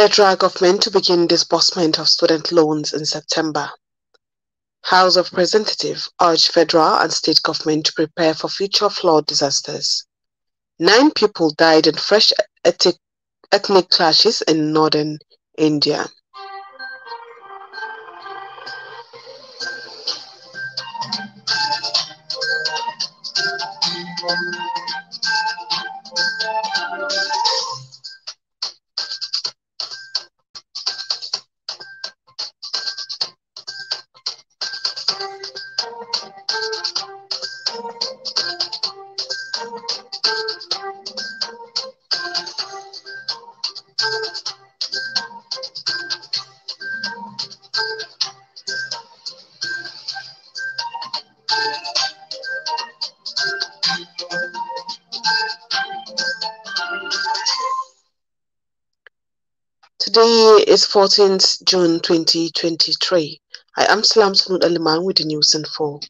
Federal government to begin disbursement of student loans in September. House of Representatives urge federal and state government to prepare for future flood disasters. 9 people died in fresh ethnic clashes in northern India. Today is 14th June 2023. I am Salam Sanud Aliman with the news in full.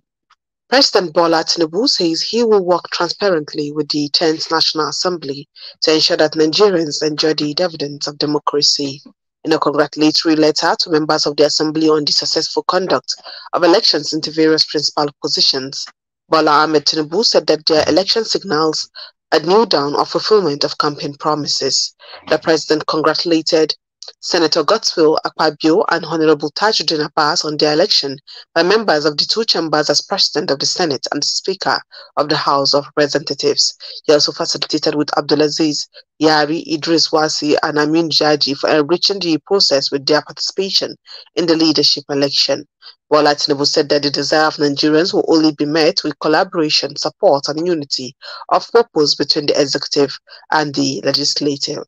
President Bola Tinubu says he will work transparently with the 10th National Assembly to ensure that Nigerians enjoy the dividends of democracy. In a congratulatory letter to members of the Assembly on the successful conduct of elections into various principal positions, Bola Ahmed Tinubu said that their election signals a new dawn of fulfillment of campaign promises. The president congratulated Senator Godswill Akpabio and Honorable Tajuddin Abbas on their election by members of the two chambers as President of the Senate and Speaker of the House of Representatives. He also facilitated with Abdulaziz Yari, Idris Wasi and Amin Jaji for enriching the process with their participation in the leadership election. Bola Tinubu said that the desire of Nigerians will only be met with collaboration, support and unity of purpose between the executive and the legislative.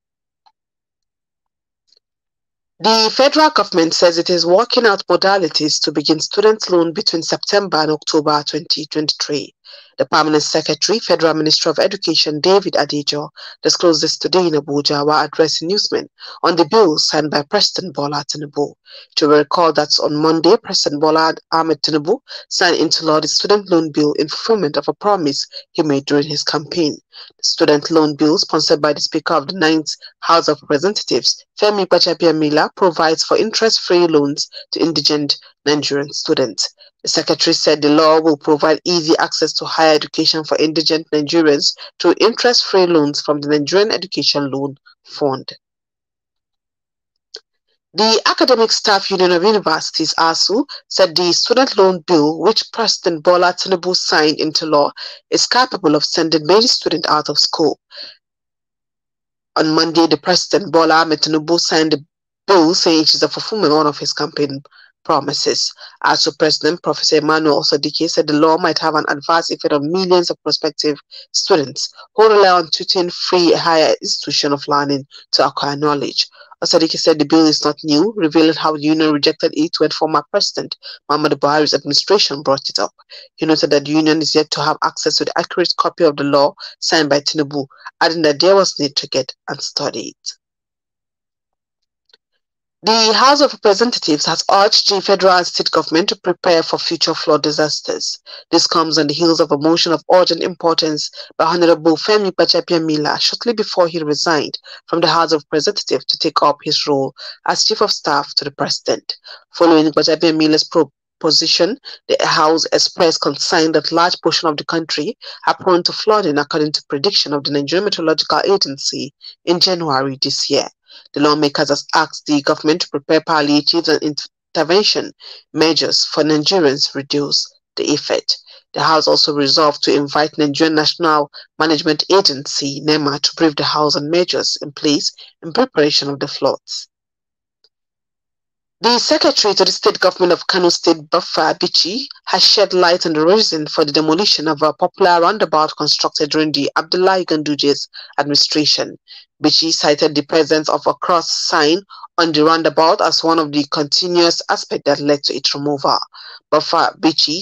The federal government says it is working out modalities to begin student loan between September and October 2023. The Permanent Secretary, Federal Minister of Education, David Adejo, disclosed this today in Abuja while addressing newsmen on the bill signed by President Bola Tinubu. To recall that on Monday, President Bola Ahmed Tinubu signed into law the student loan bill in fulfillment of a promise he made during his campaign. The student loan bill, sponsored by the Speaker of the 9th House of Representatives, Femi Gbajabiamila, provides for interest-free loans to indigent Nigerian students. The Secretary said the law will provide easy access to higher education for indigent Nigerians through interest-free loans from the Nigerian Education Loan Fund. The Academic Staff Union of Universities, ASU, said the student loan bill, which President Bola Tinubu signed into law, is capable of sending many students out of school. On Monday, the President Bola Ahmed Tinubu signed the bill saying it is a fulfillment of one of his campaign promises. ASU President Professor Emmanuel Sadiq said the law might have an adverse effect on millions of prospective students who rely on tutoring free higher institution of learning to acquire knowledge. Sadiq said the bill is not new, revealing how the union rejected it when former President Muhammadu Buhari's administration brought it up. He noted that the union is yet to have access to the accurate copy of the law signed by Tinubu, adding that there was need to get and study it. The House of Representatives has urged the federal and state government to prepare for future flood disasters. This comes on the heels of a motion of urgent importance by Honorable Femi Gbajabiamila shortly before he resigned from the House of Representatives to take up his role as Chief of Staff to the President. Following Gbajabiamila's position, the House expressed concern that large portions of the country are prone to flooding according to prediction of the Nigerian Meteorological Agency in January this year. The lawmakers have asked the government to prepare palliative and intervention measures for Nigerians to reduce the effect. The House also resolved to invite Nigerian National Management Agency, NEMA, to brief the House on measures in place in preparation of the floods. The Secretary to the State Government of Kano State, Baffa Bichi, has shed light on the reason for the demolition of a popular roundabout constructed during the Abdullahi Ganduje's administration. Bichi cited the presence of a cross sign on the roundabout as one of the continuous aspects that led to its removal. Baffa Bichi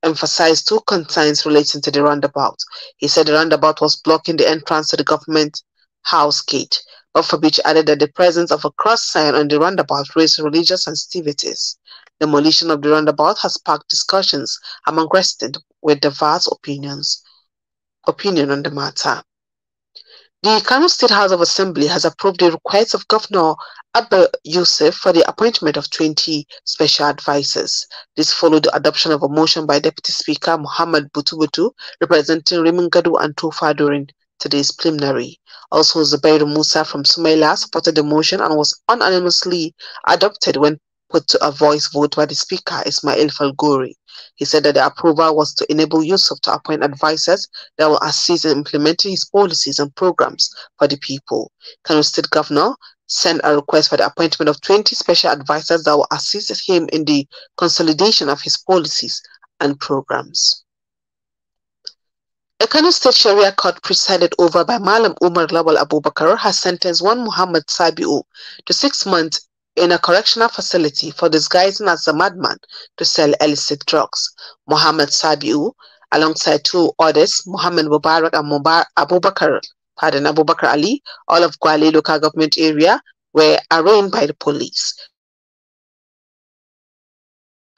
emphasized two concerns relating to the roundabout. He said the roundabout was blocking the entrance to the government house gate. Baffa Bichi added that the presence of a cross sign on the roundabout raised religious sensitivities. Demolition of the roundabout has sparked discussions among residents with diverse opinion on the matter. The Kano State House of Assembly has approved the request of Governor Abba Yusuf for the appointment of 20 special advisors. This followed the adoption of a motion by Deputy Speaker Muhammad Butubutu, representing Rimin Gadu and Tofa during today's plenary. Also, Zubairu Musa from Sumaila supported the motion and was unanimously adopted when put to a voice vote by the Speaker, Ismail Falgori. He said that the approval was to enable Yusuf to appoint advisors that will assist in implementing his policies and programs for the people. Kano State Governor sent a request for the appointment of 20 special advisors that will assist him in the consolidation of his policies and programs. A Kano State Sharia court presided over by Malam Umar Lawal Abubakar has sentenced one Muhammad Sabiu to 6 months in a correctional facility for disguising as a madman to sell illicit drugs. Muhammad Sabiu, alongside 2 others, Muhammad Mubarak and Abubakar Ali, all of Gwale local government area, were arraigned by the police.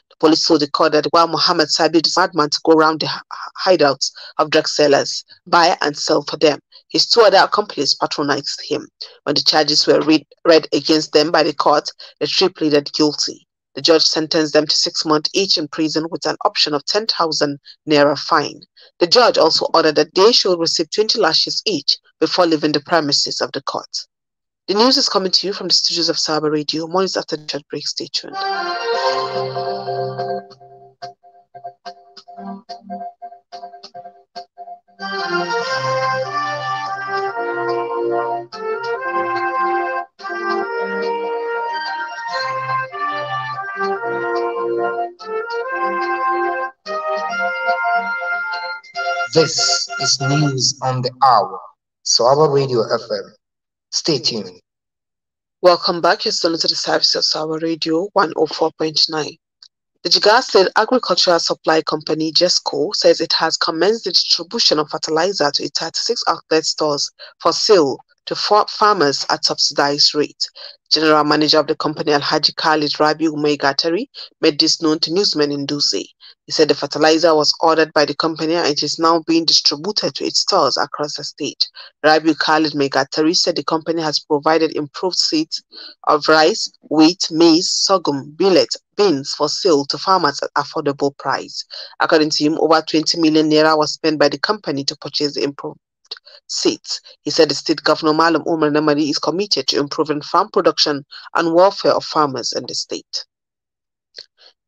The police told the court that while Muhammad Sabiu is a madman to go around the hideouts of drug sellers, buy and sell for them, his 2 other accomplices patronized him. When the charges were read against them by the court, the 3 pleaded guilty. The judge sentenced them to 6 months each in prison with an option of 10,000 naira fine. The judge also ordered that they should receive 20 lashes each before leaving the premises of the court. The news is coming to you from the studios of Saba Radio. More is after the short break. Stay tuned. This is News on the Hour, Saba Radio FM. Stay tuned. Welcome back. You're still into the service of Saba Radio 104.9. The Jigawa State Agricultural Supply Company, JESCO, says it has commenced the distribution of fertilizer to its 36 outlet stores for sale to farmers at subsidized rate. General Manager of the company, Alhaji Khalid Rabiu Maigatari, made this known to newsmen in Dutse. He said the fertilizer was ordered by the company and it is now being distributed to its stores across the state. Rabiu Khalid Maigatari said the company has provided improved seeds of rice, wheat, maize, sorghum, millet, beans for sale to farmers at affordable price. According to him, over 20 million naira was spent by the company to purchase the improved seeds. He said the state governor Malam Umar Namadi is committed to improving farm production and welfare of farmers in the state.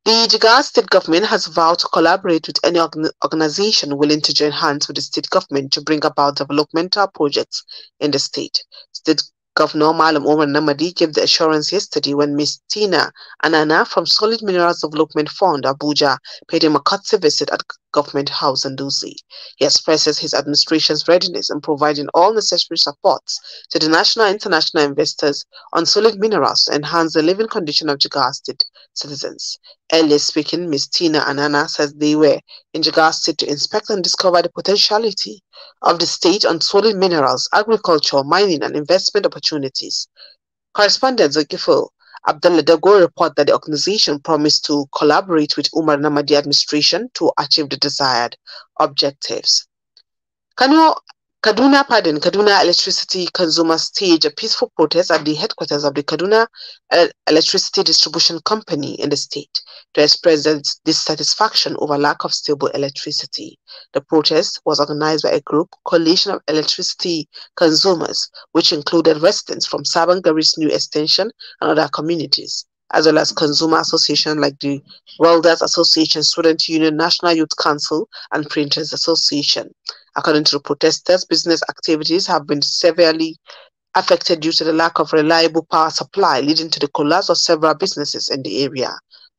The Jigawa state government has vowed to collaborate with any organization willing to join hands with the state government to bring about developmental projects in the state. State Governor Malam Umar Namadi gave the assurance yesterday when Ms. Tina Anana from Solid Minerals Development Fund, Abuja, paid him a courtesy visit at Government House in Dutse. He expresses his administration's readiness in providing all necessary supports to the national and international investors on solid minerals to enhance the living condition of Jigawa State citizens. Earlier speaking, Ms. Tina Anana says they were in Jigawa State to inspect and discover the potentiality of the state on solid minerals, agriculture, mining, and investment opportunities. Correspondent Zulkifil Abdullah Dago report that the organization promised to collaborate with Umar Namadi administration to achieve the desired objectives. Kaduna Electricity Consumers staged a peaceful protest at the headquarters of the Kaduna Electricity Distribution Company in the state to express dissatisfaction over lack of stable electricity. The protest was organized by a group, Coalition of Electricity Consumers, which included residents from Sabangari's New Extension and other communities, as well as consumer associations like the Welders Association, Student Union, National Youth Council, and Printers Association. According to the protesters, business activities have been severely affected due to the lack of reliable power supply, leading to the collapse of several businesses in the area.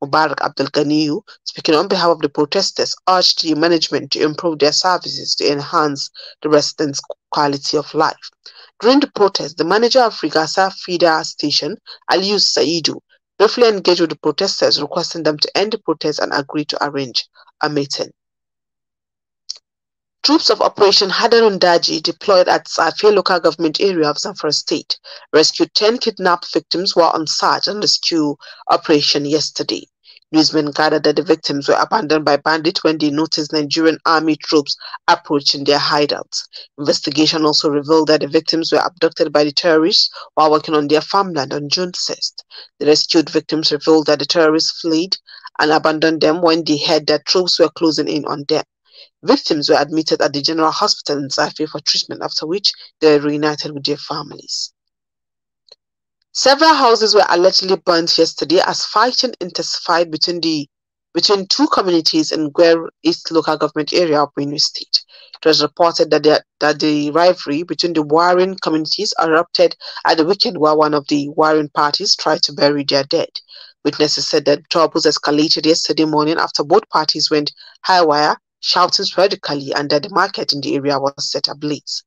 Mubarak Abdul Ganiyu, speaking on behalf of the protesters, urged the management to improve their services to enhance the residents' quality of life. During the protest, the manager of Rigasa feeder station, Aliyu Saidu, briefly engaged with the protesters, requesting them to end the protest and agree to arrange a meeting. Troops of Operation Hadarun Daji, deployed at Safe local government area of Zamfara State, rescued 10 kidnapped victims while on search and rescue operation yesterday. Newsmen gathered that the victims were abandoned by bandits when they noticed Nigerian army troops approaching their hideouts. Investigation also revealed that the victims were abducted by the terrorists while working on their farmland on June 6th. The rescued victims revealed that the terrorists fled and abandoned them when they heard that troops were closing in on them. Victims were admitted at the General Hospital in Zafi for treatment, after which they were reunited with their families. Several houses were allegedly burnt yesterday as fighting intensified between two communities in Gwer East local government area of Benue State. It was reported that the rivalry between the warring communities erupted at the weekend while one of the warring parties tried to bury their dead. Witnesses said that troubles escalated yesterday morning after both parties went high wire, shouting sporadically, and that the market in the area was set ablaze.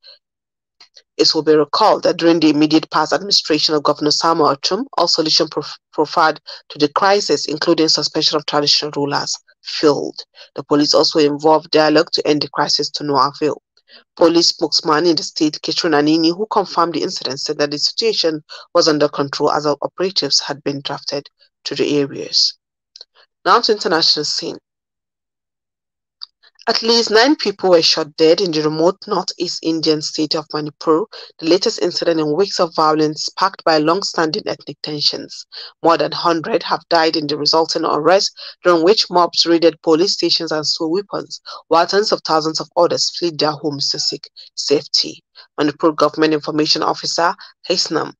It will be recalled that during the immediate past administration of Governor Samuel Ortom, all solutions proffered to the crisis, including suspension of traditional rulers, failed. The police also involved dialogue to end the crisis to no avail. Police spokesman in the state, Ketron Anini, who confirmed the incident, said that the situation was under control as operatives had been drafted to the areas. Now to international scene. At least 9 people were shot dead in the remote northeast Indian state of Manipur, the latest incident in weeks of violence sparked by long-standing ethnic tensions. More than 100 have died in the resulting unrest, during which mobs raided police stations and stole weapons, while tens of thousands of others fled their homes to seek safety. Manipur Government Information Officer Haisnam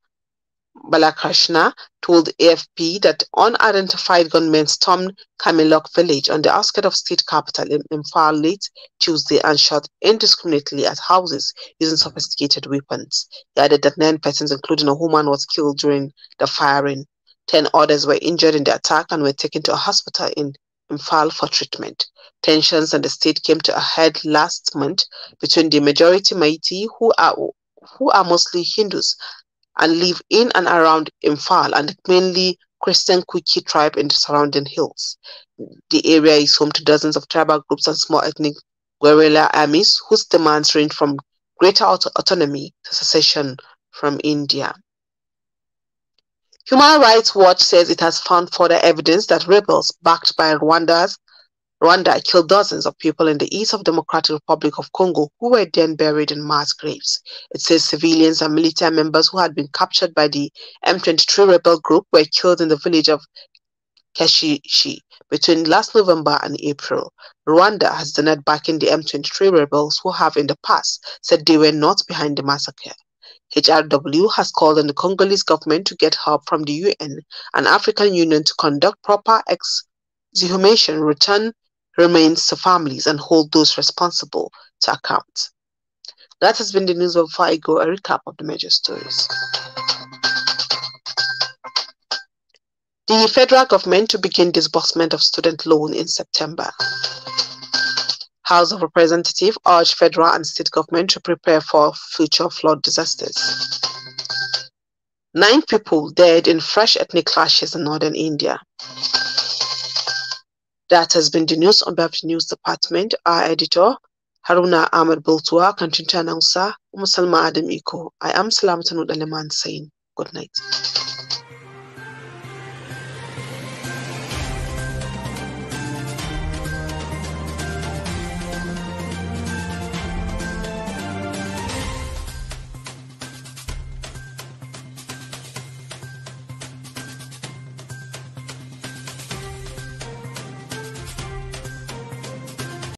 Balakrishna told AFP that unidentified gunmen stormed Kamilok village on the outskirts of state capital Imphal late Tuesday and shot indiscriminately at houses using sophisticated weapons. He added that 9 persons, including a woman, was killed during the firing. 10 others were injured in the attack and were taken to a hospital in Imphal for treatment. Tensions in the state came to a head last month between the majority Meitei, who are mostly Hindus and live in and around Imphal, and the mainly Christian Kuki tribe in the surrounding hills. The area is home to dozens of tribal groups and small ethnic guerrilla armies whose demands range from greater autonomy to secession from India. Human Rights Watch says it has found further evidence that rebels backed by Rwanda killed dozens of people in the east of Democratic Republic of Congo who were then buried in mass graves. It says civilians and military members who had been captured by the M23 rebel group were killed in the village of Keshishi between last November and April. Rwanda has denied backing the M23 rebels, who have in the past said they were not behind the massacre. HRW has called on the Congolese government to get help from the UN and African Union to conduct proper exhumation, return remains to families, and hold those responsible to account. That has been the news. Before I go, a recap of the major stories. The federal government to begin disbursement of student loan in September. House of Representatives urge federal and state government to prepare for future flood disasters. 9 people dead in fresh ethnic clashes in northern India. That has been the news on behalf of the news department. Our editor, Haruna Ahmed Bultua, country announcer, Salma Adam Iko. I am Salamatan Udaleman saying good night.